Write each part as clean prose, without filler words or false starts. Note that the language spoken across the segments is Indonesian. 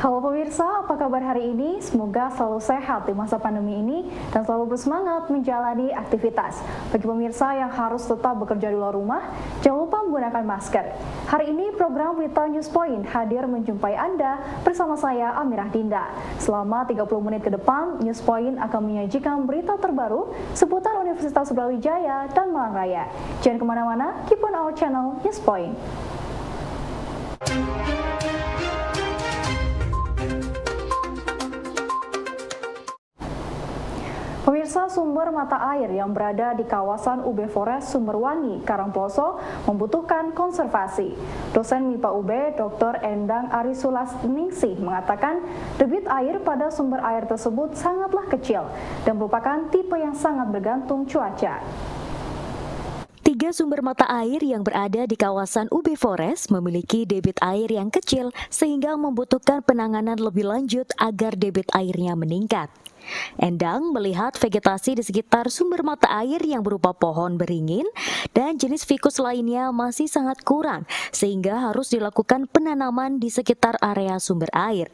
Halo pemirsa, apa kabar hari ini? Semoga selalu sehat di masa pandemi ini dan selalu bersemangat menjalani aktivitas. Bagi pemirsa yang harus tetap bekerja di luar rumah, jangan lupa menggunakan masker. Hari ini program Wita News Point hadir menjumpai Anda bersama saya Amirah Dinda. Selama 30 menit ke depan, News Point akan menyajikan berita terbaru seputar Universitas Brawijaya dan Malang Raya. Jangan kemana-mana, keep on our channel News Point. Pemirsa, sumber mata air yang berada di kawasan UB Forest Sumberwangi, Karangploso membutuhkan konservasi. Dosen MIPA UB, Dr. Endang Arisulaningsih mengatakan debit air pada sumber air tersebut sangatlah kecil dan merupakan tipe yang sangat bergantung cuaca. 3 sumber mata air yang berada di kawasan UB Forest memiliki debit air yang kecil sehingga membutuhkan penanganan lebih lanjut agar debit airnya meningkat. Endang melihat vegetasi di sekitar sumber mata air yang berupa pohon beringin dan jenis fikus lainnya masih sangat kurang sehingga harus dilakukan penanaman di sekitar area sumber air.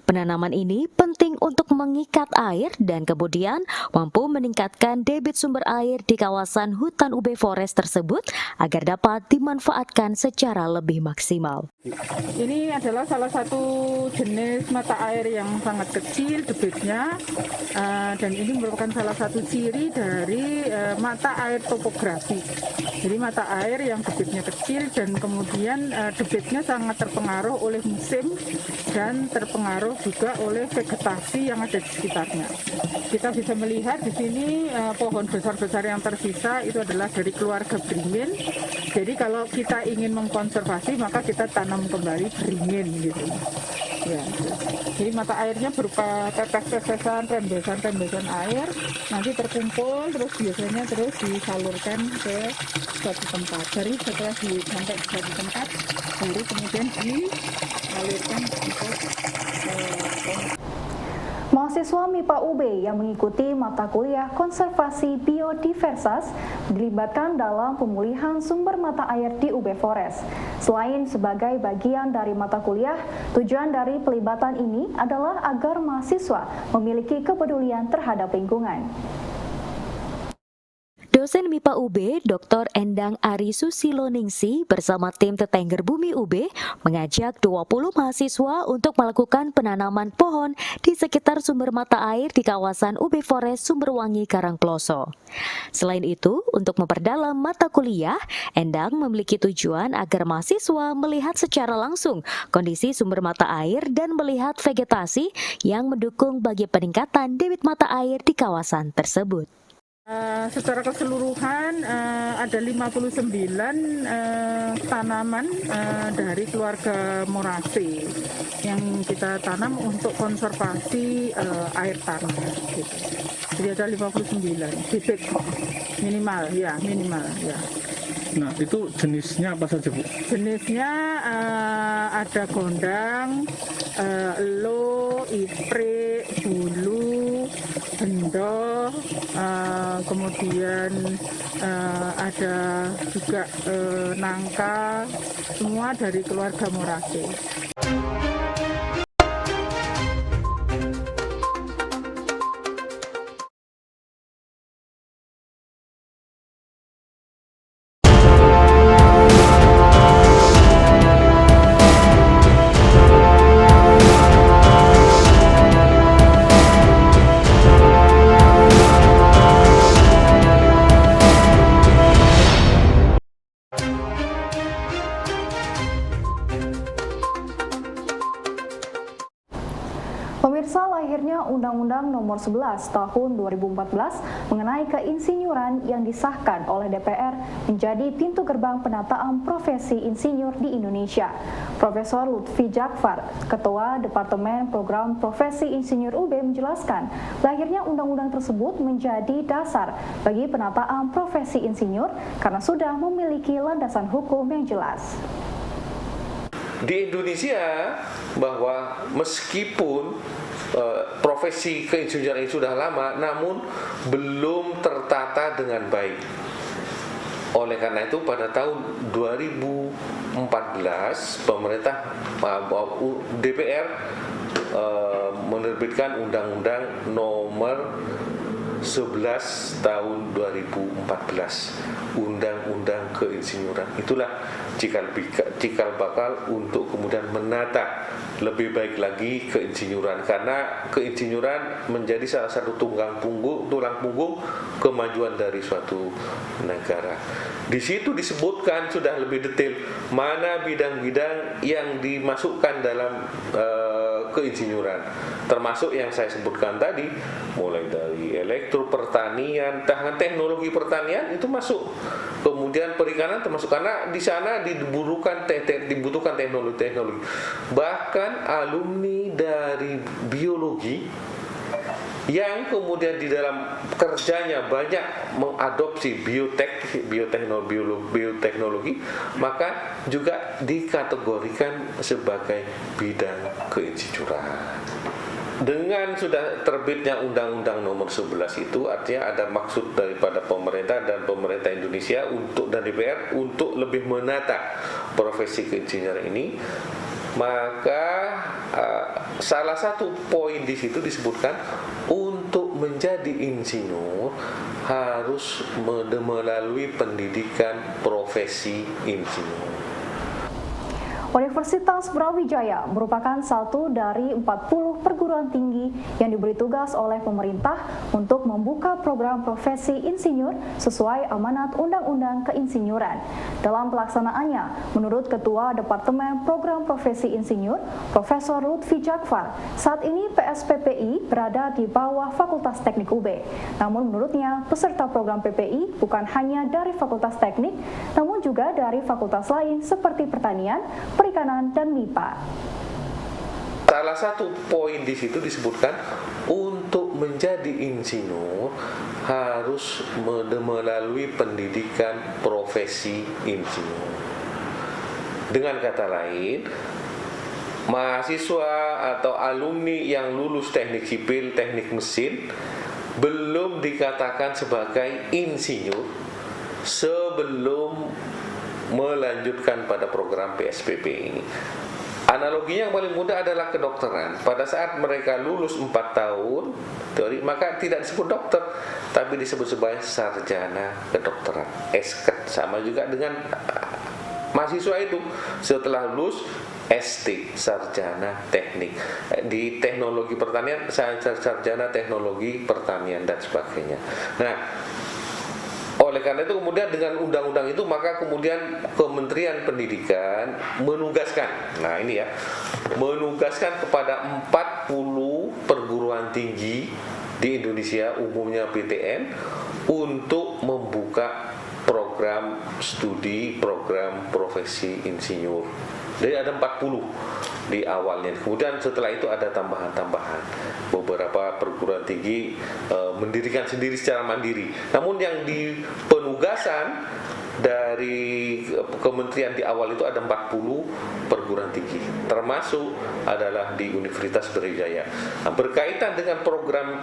Penanaman ini penting untuk mengikat air dan kemudian mampu meningkatkan debit sumber air di kawasan hutan UB Forest tersebut agar dapat dimanfaatkan secara lebih maksimal. Ini adalah salah satu jenis mata air yang sangat kecil debitnya dan ini merupakan salah satu ciri dari mata air topografi. Jadi mata air yang debitnya kecil dan kemudian debitnya sangat terpengaruh oleh musim dan terpengaruh juga oleh vegetasi yang ada di sekitarnya. Kita bisa melihat di sini pohon besar-besar yang tersisa itu adalah dari keluarga beringin. Jadi kalau kita ingin mengkonservasi maka kita tanam kembali beringin gitu. Ya, jadi mata airnya berupa tetes-tetesan, rembesan-rembesan air, nanti terkumpul terus biasanya terus disalurkan ke suatu tempat. Dari setelah sampai ke suatu tempat, baru kemudian disalurkan untuk Mahasiswa MIPA UB yang mengikuti mata kuliah konservasi biodiversitas dilibatkan dalam pemulihan sumber mata air di UB Forest. Selain sebagai bagian dari mata kuliah, tujuan dari pelibatan ini adalah agar mahasiswa memiliki kepedulian terhadap lingkungan. Dosen MIPA UB, Dr. Endang Arisulaningsih bersama tim Tetengger Bumi UB mengajak 20 mahasiswa untuk melakukan penanaman pohon di sekitar sumber mata air di kawasan UB Forest Sumberwangi, Karangploso. Selain itu, untuk memperdalam mata kuliah, Endang memiliki tujuan agar mahasiswa melihat secara langsung kondisi sumber mata air dan melihat vegetasi yang mendukung bagi peningkatan debit mata air di kawasan tersebut. Secara keseluruhan ada 59 tanaman dari keluarga Moraceae yang kita tanam untuk konservasi air tanah gitu. Jadi ada 59 bibit minimal ya. Nah, itu jenisnya apa saja, Bu? Jenisnya ada gondang, elo, iprik, bulu, bendo, kemudian ada juga nangka, semua dari keluarga Moraceae. Pemirsa, lahirnya Undang-Undang Nomor 11 Tahun 2014 mengenai keinsinyuran yang disahkan oleh DPR menjadi pintu gerbang penataan profesi insinyur di Indonesia. Profesor Lutfi Jakfar, Ketua Departemen Program Profesi Insinyur UB menjelaskan, lahirnya undang-undang tersebut menjadi dasar bagi penataan profesi insinyur karena sudah memiliki landasan hukum yang jelas. Di Indonesia, bahwa meskipun profesi keinsinyuran ini sudah lama, namun belum tertata dengan baik. Oleh karena itu pada tahun 2014 pemerintah DPR menerbitkan Undang-Undang Nomor 11 tahun 2014, Undang-Undang Keinsinyuran. Itulah cikal bakal untuk kemudian menata lebih baik lagi keinsinyuran, karena keinsinyuran menjadi salah satu tulang punggung kemajuan dari suatu negara. Di situ disebutkan sudah lebih detail mana bidang-bidang yang dimasukkan dalam keinsinyuran, termasuk yang saya sebutkan tadi, mulai dari elektro pertanian, teknologi pertanian itu masuk, kemudian perikanan termasuk, karena di sana dibutuhkan teknologi. Bahkan alumni dari biologi yang kemudian di dalam kerjanya banyak mengadopsi bioteknologi, maka juga dikategorikan sebagai bidang keinsinyuran. Dengan sudah terbitnya Undang-Undang Nomor 11 itu, artinya ada maksud daripada pemerintah dan pemerintah Indonesia dan DPR untuk lebih menata profesi keinsinyuran ini. Maka salah satu poin di situ disebutkan untuk menjadi insinyur harus melalui pendidikan profesi insinyur. Universitas Brawijaya merupakan satu dari 40 perguruan tinggi yang diberi tugas oleh pemerintah untuk membuka program profesi insinyur sesuai amanat Undang-Undang Keinsinyuran. Dalam pelaksanaannya, menurut Ketua Departemen Program Profesi Insinyur, Profesor Lutfi Jakfar, saat ini PSPPI berada di bawah Fakultas Teknik UB. Namun menurutnya, peserta program PPI bukan hanya dari Fakultas Teknik, namun juga dari fakultas lain seperti pertanian, perikanan, dan MIPA. Salah satu poin di situ disebutkan untuk menjadi insinyur harus melalui pendidikan profesi insinyur. Dengan kata lain, mahasiswa atau alumni yang lulus teknik sipil, teknik mesin belum dikatakan sebagai insinyur sebelum melanjutkan pada program PSPP ini. Analoginya yang paling mudah adalah kedokteran. Pada saat mereka lulus 4 tahun teori, maka tidak disebut dokter, tapi disebut sebagai sarjana kedokteran, SK. Sama juga dengan mahasiswa itu setelah lulus ST, sarjana teknik. Di teknologi pertanian, sarjana teknologi pertanian dan sebagainya. Nah, oleh karena itu kemudian dengan undang-undang itu maka kemudian Kementerian Pendidikan menugaskan, menugaskan kepada 40 perguruan tinggi di Indonesia, umumnya PTN, untuk membuka program studi, program profesi insinyur. Jadi ada 40 di awalnya. Kemudian setelah itu ada tambahan-tambahan. Beberapa perguruan tinggi mendirikan sendiri secara mandiri. Namun yang di penugasan dari kementerian di awal itu ada 40 perguruan tinggi, termasuk adalah di Universitas Brawijaya. Nah, berkaitan dengan program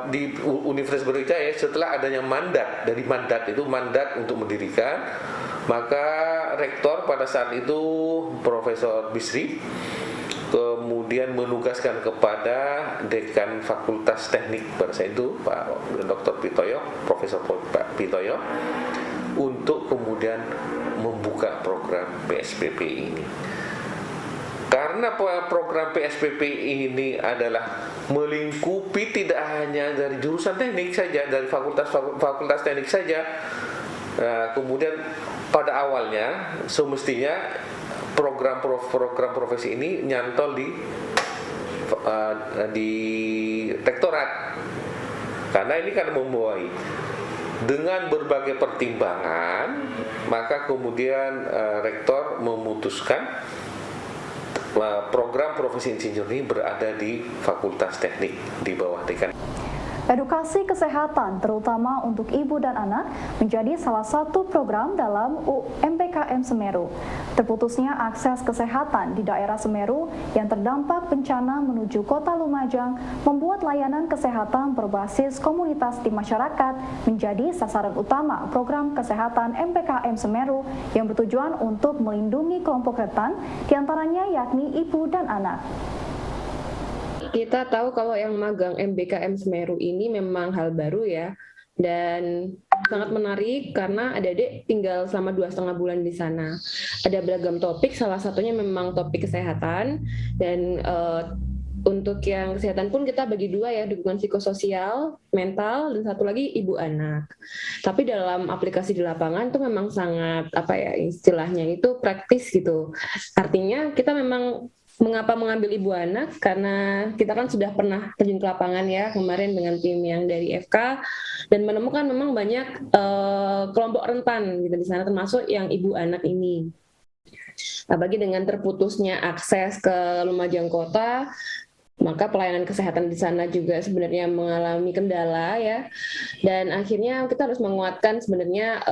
di Universitas Brawijaya, setelah adanya mandat, dari mandat itu mandat untuk mendirikan, maka rektor pada saat itu Profesor Bisri kemudian menugaskan kepada dekan Fakultas Teknik pada saat itu Pak Dr. Pitoyo, Profesor Pak Pitoyo, untuk kemudian membuka program PSPP ini. Karena program PSPP ini adalah melingkupi tidak hanya dari jurusan teknik saja, dari fakultas teknik saja. Nah, kemudian pada awalnya semestinya program profesi ini nyantol di rektorat, karena ini kan membawahi. Dengan berbagai pertimbangan, maka kemudian rektor memutuskan program profesi insinyur ini berada di Fakultas Teknik di bawah dekan. Edukasi kesehatan, terutama untuk ibu dan anak, menjadi salah satu program dalam MBKM Semeru. Terputusnya akses kesehatan di daerah Semeru yang terdampak bencana menuju Kota Lumajang membuat layanan kesehatan berbasis komunitas di masyarakat menjadi sasaran utama program kesehatan MBKM Semeru yang bertujuan untuk melindungi kelompok rentan, diantaranya yakni ibu dan anak. Kita tahu kalau yang magang MBKM Semeru ini memang hal baru ya, dan sangat menarik karena adik-adik tinggal selama 2,5 bulan di sana. Ada beragam topik, salah satunya memang topik kesehatan, dan untuk yang kesehatan pun kita bagi dua ya, dukungan psikososial, mental, dan satu lagi ibu anak. Tapi dalam aplikasi di lapangan itu memang sangat, istilahnya itu praktis gitu. Artinya kita memang mengapa mengambil ibu anak? Karena kita kan sudah pernah terjun ke lapangan ya kemarin dengan tim yang dari FK dan menemukan memang banyak kelompok rentan gitu di sana, termasuk yang ibu anak ini. Apalagi dengan terputusnya akses ke Lumajang Kota, maka pelayanan kesehatan di sana juga sebenarnya mengalami kendala ya, dan akhirnya kita harus menguatkan sebenarnya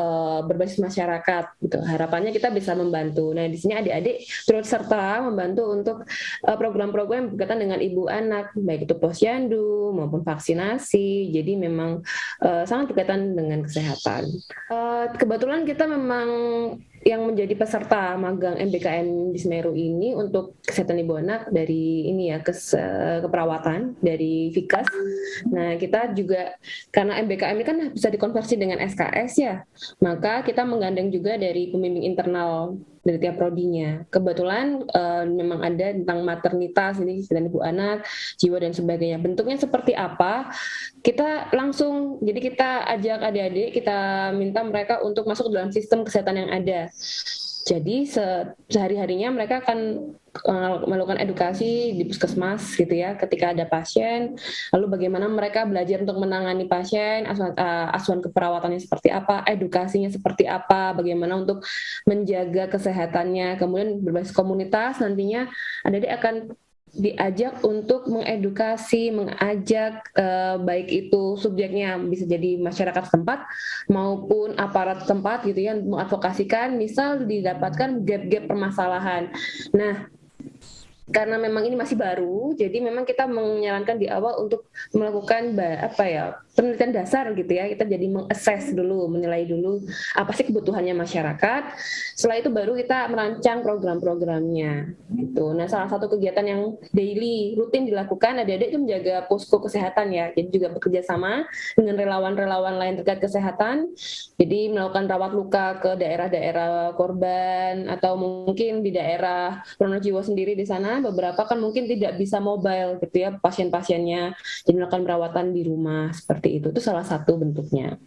berbasis masyarakat gitu. Harapannya kita bisa membantu. Nah di sini adik-adik turut serta membantu untuk program-program yang berkaitan dengan ibu anak, baik itu posyandu maupun vaksinasi. Jadi memang sangat berkaitan dengan kesehatan. Kebetulan kita memang yang menjadi peserta magang MBKM di Semeru ini untuk kesehatan ibu anak dari ini ya, keperawatan dari Vikas. Nah kita juga karena MBKM ini kan bisa dikonversi dengan SKS ya, maka kita menggandeng juga dari pembimbing internal dari tiap prodinya. Kebetulan memang ada tentang maternitas, ini kesehatan ibu anak, jiwa dan sebagainya. Bentuknya seperti apa? Kita langsung, jadi kita ajak adik-adik, kita minta mereka untuk masuk dalam sistem kesehatan yang ada. Jadi sehari-harinya mereka akan melakukan edukasi di puskesmas gitu ya, ketika ada pasien, lalu bagaimana mereka belajar untuk menangani pasien, asuhan keperawatannya seperti apa, edukasinya seperti apa, bagaimana untuk menjaga kesehatannya, kemudian berbasis komunitas nantinya adik-adik akan diajak untuk mengedukasi, mengajak baik itu subjeknya bisa jadi masyarakat setempat maupun aparat setempat gitu ya, mengadvokasikan misal didapatkan gap-gap permasalahan. Nah, karena memang ini masih baru, jadi memang kita menyarankan di awal untuk melakukan penelitian dasar gitu ya. Kita jadi meng-assess dulu, menilai dulu apa sih kebutuhannya masyarakat. Setelah itu baru kita merancang program-programnya gitu. Nah, salah satu kegiatan yang daily rutin dilakukan adik-adik itu menjaga posko kesehatan ya. Jadi juga bekerja sama dengan relawan-relawan lain terkait kesehatan. Jadi melakukan rawat luka ke daerah-daerah korban atau mungkin di daerah Pronojiwo sendiri di sana. Beberapa kan mungkin tidak bisa mobile gitu ya pasien-pasiennya, jadi melakukan perawatan di rumah seperti itu salah satu bentuknya.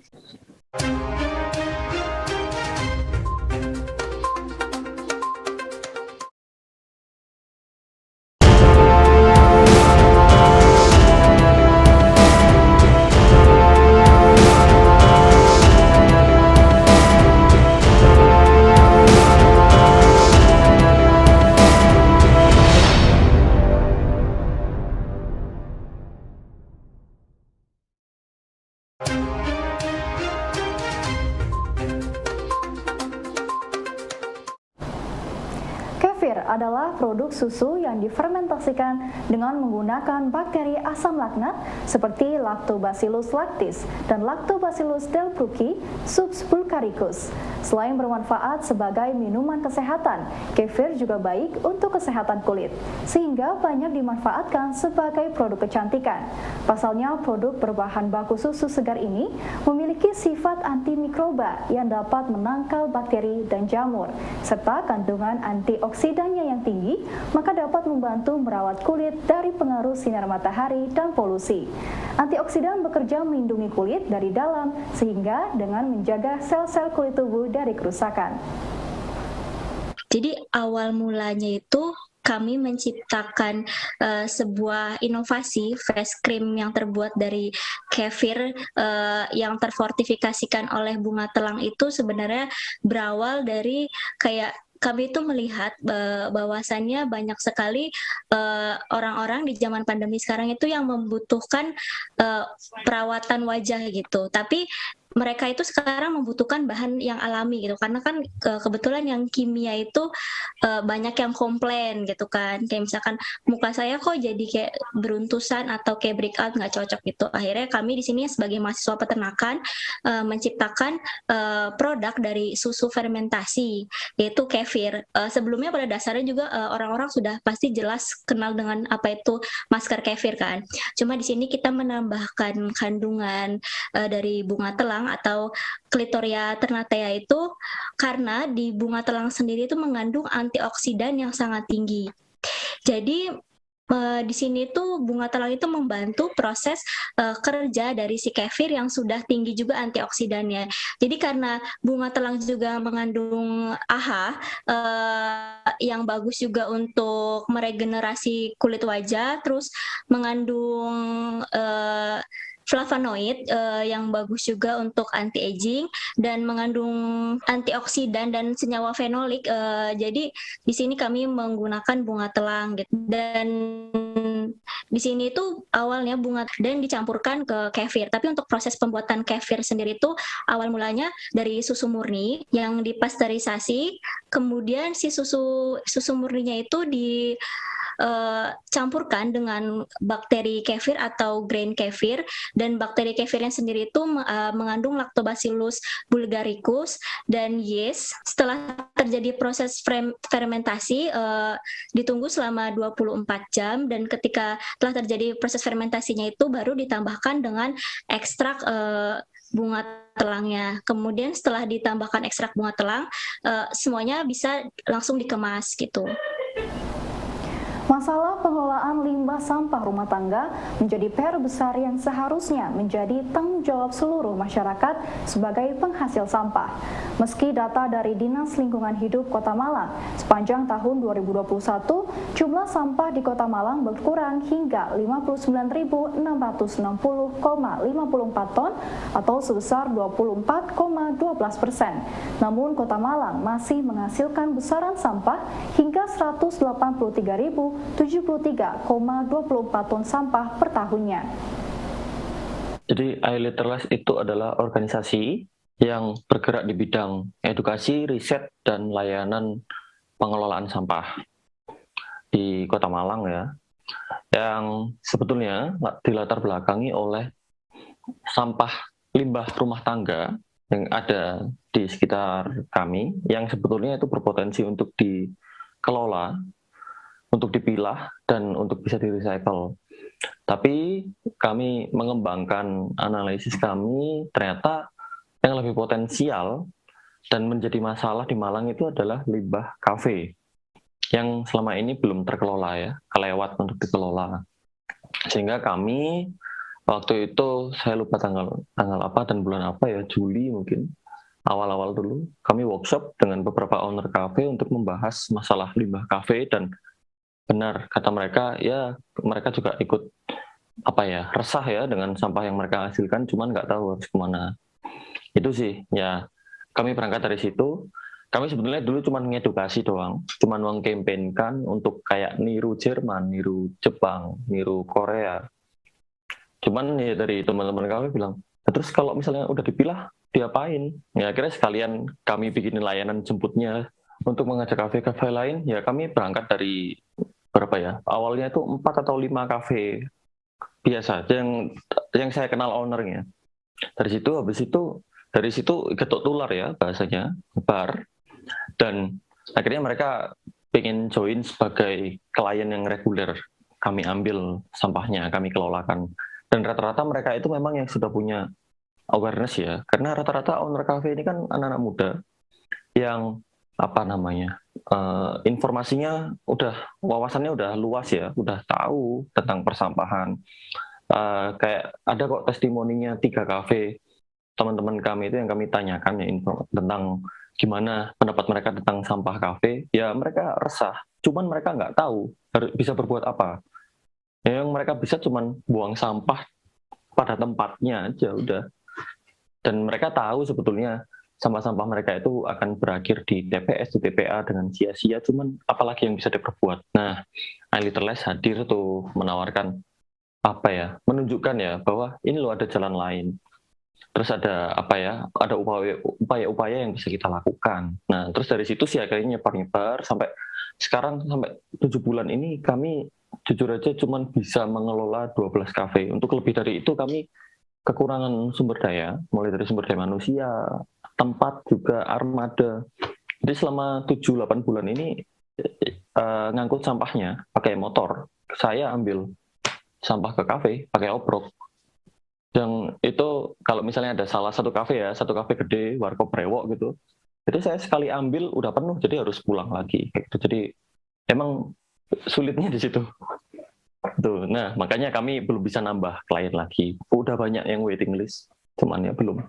Kefir adalah produk susu yang difermentasikan dengan menggunakan bakteri asam laknat seperti Lactobacillus lactis dan Lactobacillus delbrueckii subsulcaricus. Selain bermanfaat sebagai minuman kesehatan, kefir juga baik untuk kesehatan kulit, sehingga banyak dimanfaatkan sebagai produk kecantikan. Pasalnya, produk berbahan baku susu segar ini memiliki sifat antimikroba yang dapat menangkal bakteri dan jamur, serta kandungan antioksidannya yang tinggi, maka dapat membantu merawat kulit dari pengaruh sinar matahari dan polusi. Antioksidan bekerja melindungi kulit dari dalam, sehingga dengan menjaga sel-sel kulit tubuh dari kerusakan. Jadi awal mulanya itu kami menciptakan sebuah inovasi face cream yang terbuat dari kefir yang terfortifikasikan oleh bunga telang itu sebenarnya berawal dari kayak kami itu melihat bahwasannya banyak sekali orang-orang di zaman pandemi sekarang itu yang membutuhkan perawatan wajah gitu. Tapi mereka itu sekarang membutuhkan bahan yang alami gitu, karena kan kebetulan yang kimia itu banyak yang komplain gitu kan, kayak misalkan muka saya kok jadi kayak beruntusan atau kayak breakout nggak cocok gitu. Akhirnya kami di sini sebagai mahasiswa peternakan menciptakan produk dari susu fermentasi yaitu kefir. Sebelumnya pada dasarnya juga orang-orang sudah pasti jelas kenal dengan apa itu masker kefir kan. Cuma di sini kita menambahkan kandungan dari bunga telang atau Clitoria ternatea itu karena di bunga telang sendiri itu mengandung antioksidan yang sangat tinggi. Jadi di sini tuh bunga telang itu membantu proses kerja dari si kefir yang sudah tinggi juga antioksidannya. Jadi karena bunga telang juga mengandung AHA yang bagus juga untuk meregenerasi kulit wajah, terus mengandung flavonoid yang bagus juga untuk anti aging dan mengandung antioksidan dan senyawa fenolik. Jadi di sini kami menggunakan bunga telang gitu. Dan di sini itu awalnya bunga dan dicampurkan ke kefir. Tapi untuk proses pembuatan kefir sendiri itu awal mulanya dari susu murni yang dipasteurisasi. Kemudian si susu murninya itu campurkan dengan bakteri kefir atau grain kefir, dan bakteri kefirnya sendiri itu mengandung lactobacillus bulgaricus dan yeast. Setelah terjadi proses fermentasi ditunggu selama 24 jam, dan ketika telah terjadi proses fermentasinya itu baru ditambahkan dengan ekstrak bunga telangnya. Kemudian setelah ditambahkan ekstrak bunga telang, semuanya bisa langsung dikemas gitu. Masalah pengelolaan limbah sampah rumah tangga menjadi PR besar yang seharusnya menjadi tanggung jawab seluruh masyarakat sebagai penghasil sampah. Meski data dari Dinas Lingkungan Hidup Kota Malang sepanjang tahun 2021, jumlah sampah di Kota Malang berkurang hingga 59.660,54 ton atau sebesar 24,12%. Namun Kota Malang masih menghasilkan besaran sampah hingga 183.073,24 ton sampah per tahunnya. Jadi iLiterless itu adalah organisasi yang bergerak di bidang edukasi, riset, dan layanan pengelolaan sampah di Kota Malang ya, yang sebetulnya dilatar belakangi oleh sampah limbah rumah tangga yang ada di sekitar kami, yang sebetulnya itu berpotensi untuk dikelola, untuk dipilah, dan untuk bisa di-recycle. Tapi kami mengembangkan analisis kami, ternyata yang lebih potensial dan menjadi masalah di Malang itu adalah limbah kafe yang selama ini belum terkelola ya, kelewat untuk dikelola. Sehingga kami waktu itu, saya lupa tanggal apa dan bulan apa ya, Juli mungkin, awal-awal dulu, kami workshop dengan beberapa owner kafe untuk membahas masalah limbah kafe, dan benar kata mereka, ya mereka juga ikut resah ya dengan sampah yang mereka hasilkan, cuman nggak tahu harus kemana. Itu sih, ya kami berangkat dari situ. Kami sebetulnya dulu cuma ngedukasi doang, cuma mengkampanyekan untuk kayak niru Jerman, niru Jepang, niru Korea. Cuman ya dari teman-teman kami bilang, terus kalau misalnya udah dipilah, diapain? Ya akhirnya sekalian kami bikin layanan jemputnya untuk mengajak kafe-kafe lain. Ya kami berangkat dari awalnya itu 4 atau 5 kafe biasa yang saya kenal ownernya. Dari situ getok tular ya bahasanya, bar, dan akhirnya mereka pengen join sebagai klien yang reguler. Kami ambil sampahnya, kami kelolakan, dan rata-rata mereka itu memang yang sudah punya awareness ya, karena rata-rata owner cafe ini kan anak-anak muda yang informasinya wawasannya udah luas ya, udah tahu tentang persampahan. Kayak ada kok testimoninya 3 kafe teman-teman kami itu yang kami tanyakan ya tentang gimana pendapat mereka tentang sampah kafe. Ya mereka resah, cuman mereka nggak tahu bisa berbuat apa. Yang mereka bisa cuman buang sampah pada tempatnya aja udah. Dan mereka tahu sebetulnya sampah-sampah mereka itu akan berakhir di TPS, di TPA dengan sia-sia, cuman apalagi yang bisa diperbuat. Nah, iLiterless hadir tuh menawarkan menunjukkan ya bahwa ini loh ada jalan lain. Terus ada ada upaya-upaya yang bisa kita lakukan. Nah, terus dari situ sih akhirnya nyebar sampai sekarang, sampai 7 bulan ini kami jujur aja cuman bisa mengelola 12 kafe. Untuk lebih dari itu kami kekurangan sumber daya, mulai dari sumber daya manusia, tempat, juga armada. Jadi selama 7-8 bulan ini ngangkut sampahnya pakai motor. Saya ambil sampah ke kafe pakai obrok. Yang itu kalau misalnya ada salah satu kafe gede, Warkop Brewok gitu, itu saya sekali ambil udah penuh, jadi harus pulang lagi. Gitu. Jadi emang sulitnya di situ. Tuh, nah makanya kami belum bisa nambah klien lagi. Udah banyak yang waiting list, cuman ya belum.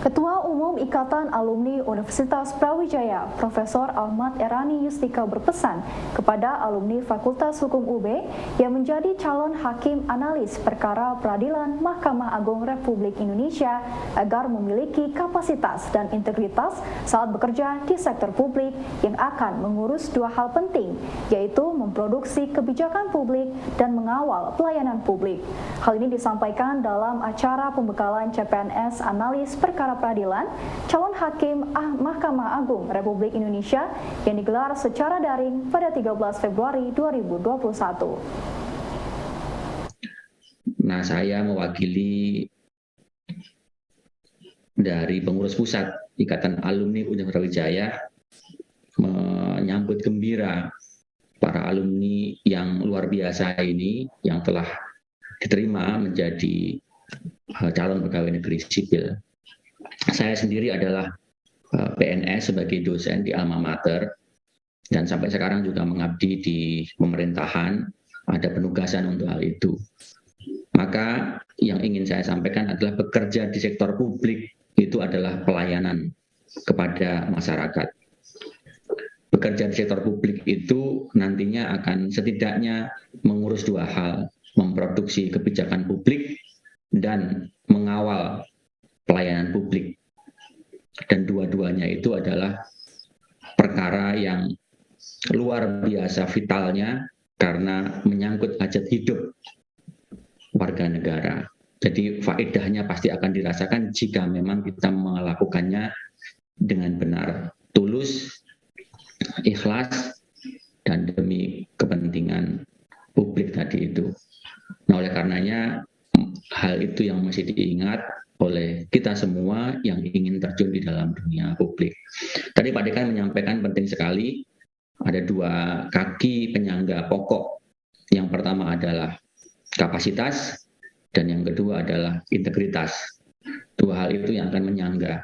Ketua Umum Ikatan Alumni Universitas Brawijaya, Profesor Ahmad Erani Yustika berpesan kepada alumni Fakultas Hukum UB yang menjadi calon hakim analis perkara peradilan Mahkamah Agung Republik Indonesia agar memiliki kapasitas dan integritas saat bekerja di sektor publik yang akan mengurus dua hal penting, yaitu memproduksi kebijakan publik dan mengawal pelayanan publik. Hal ini disampaikan dalam acara pembekalan CPNS analis perkara peradilan calon hakim Mahkamah Agung Republik Indonesia yang digelar secara daring pada 13 Februari 2021. Nah, saya mewakili dari pengurus pusat Ikatan Alumni Universitas Brawijaya menyambut gembira para alumni yang luar biasa ini yang telah diterima menjadi calon pegawai negeri sipil. Saya sendiri adalah PNS sebagai dosen di Alma Mater dan sampai sekarang juga mengabdi di pemerintahan, ada penugasan untuk hal itu. Maka yang ingin saya sampaikan adalah bekerja di sektor publik itu adalah pelayanan kepada masyarakat. Bekerja di sektor publik itu nantinya akan setidaknya mengurus dua hal, memproduksi kebijakan publik dan mengawal pelayanan publik. Dan dua-duanya itu adalah perkara yang luar biasa vitalnya karena menyangkut hajat hidup warga negara. Jadi faedahnya pasti akan dirasakan jika memang kita melakukannya dengan benar, tulus, ikhlas, dan demi kepentingan publik tadi itu. Nah, oleh karenanya hal itu yang masih diingat oleh kita semua yang ingin terjun di dalam dunia publik. Tadi Pak Dekan menyampaikan penting sekali, ada dua kaki penyangga pokok. Yang pertama adalah kapasitas, dan yang kedua adalah integritas. Dua hal itu yang akan menyangga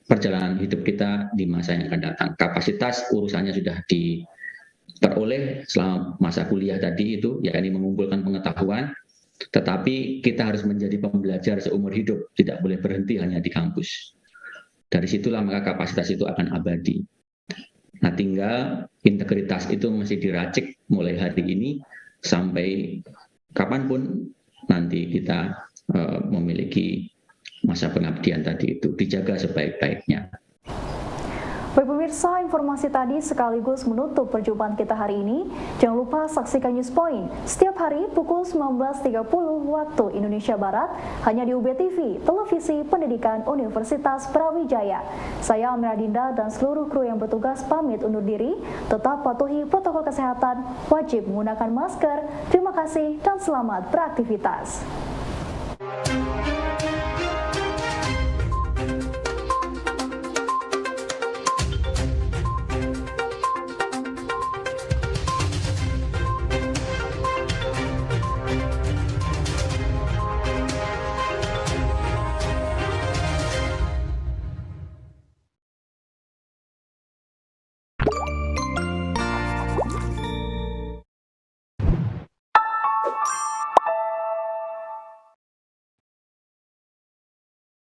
perjalanan hidup kita di masa yang akan datang. Kapasitas urusannya sudah diperoleh selama masa kuliah tadi itu, yakni mengumpulkan pengetahuan, tetapi kita harus menjadi pembelajar seumur hidup, tidak boleh berhenti hanya di kampus. Dari situlah maka kapasitas itu akan abadi. Nah, tinggal integritas itu masih diracik mulai hari ini sampai kapanpun nanti kita memiliki masa pengabdian tadi itu, dijaga sebaik-baiknya. Baik pemirsa, informasi tadi sekaligus menutup perjumpaan kita hari ini. Jangan lupa saksikan News Point setiap hari pukul 19.30 waktu Indonesia Barat hanya di UB TV, Televisi Pendidikan Universitas Brawijaya. Saya Amira Dinda dan seluruh kru yang bertugas pamit undur diri. Tetap patuhi protokol kesehatan, wajib menggunakan masker. Terima kasih dan selamat beraktivitas.